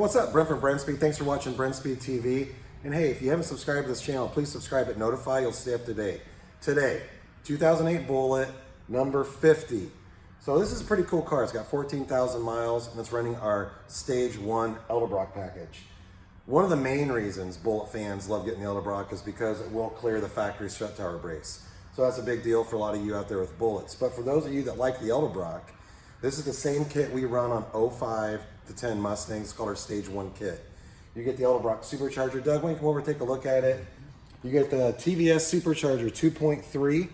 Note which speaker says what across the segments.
Speaker 1: what's up? Brent from Brenspeed. Thanks for watching Brenspeed TV. And hey, if you haven't subscribed to this channel, please subscribe and notify. You'll stay up to date. Today, 2008 Bullitt, number 50. So this is a pretty cool car. It's got 14,000 miles and it's running our Stage 1 Edelbrock package. One of the main reasons Bullitt fans love getting the Edelbrock is because it will clear the factory strut tower brace. So that's a big deal for a lot of you out there with Bullits. But for those of you that like the Edelbrock, this is the same kit we run on 05 to 10 Mustangs. It's called our Stage 1 kit. You get the Edelbrock Supercharger. Doug, when you come over take a look at it, you get the TVS Supercharger 2.3. You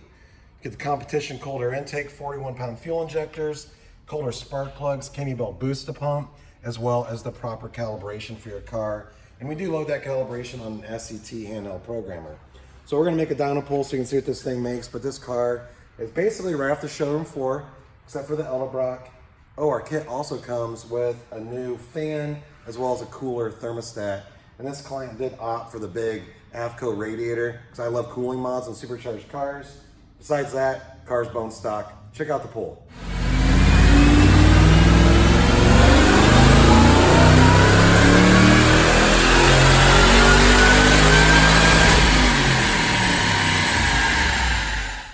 Speaker 1: get the competition cold air intake, 41-pound fuel injectors, cold air spark plugs, Kenny Belt booster pump, as well as the proper calibration for your car. And we do load that calibration on an SET handheld programmer. So we're gonna make a dyno pull so you can see what this thing makes, but this car is basically right off the showroom floor, except for the Edelbrock. Oh, our kit also comes with a new fan as well as a cooler thermostat. And this client did opt for the big AFCO radiator because I love cooling mods on supercharged cars. Besides that, car's bone stock. Check out the pull.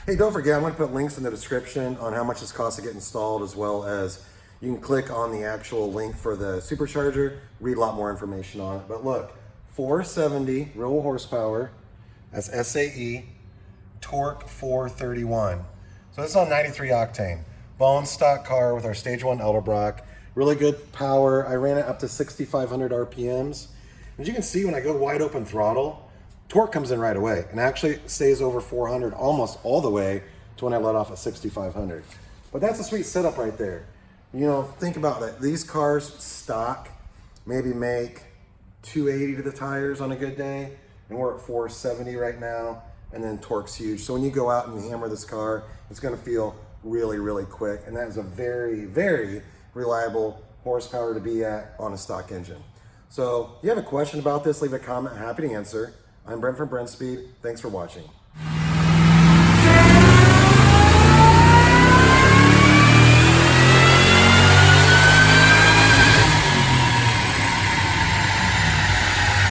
Speaker 1: Hey, don't forget, I'm going to put links in the description on how much this costs to get installed, as well as you can click on the actual link for the supercharger, read a lot more information on it. But look, 470 real horsepower, that's SAE, torque 431. So this is on 93 octane. Bone stock car with our Stage 1 Edelbrock. Really good power. I ran it up to 6,500 RPMs. As you can see, when I go wide open throttle, torque comes in right away and actually stays over 400 almost all the way to when I let off at 6,500. But that's a sweet setup right there. You know, think about it. These cars stock maybe make 280 to the tires on a good day, and we're at 470 right now, and then torque's huge. So when you go out and you hammer this car, it's gonna feel really, really quick. And that is a very, very reliable horsepower to be at on a stock engine. So if you have a question about this, leave a comment, happy to answer. I'm Brent from Brenspeed. Thanks for watching.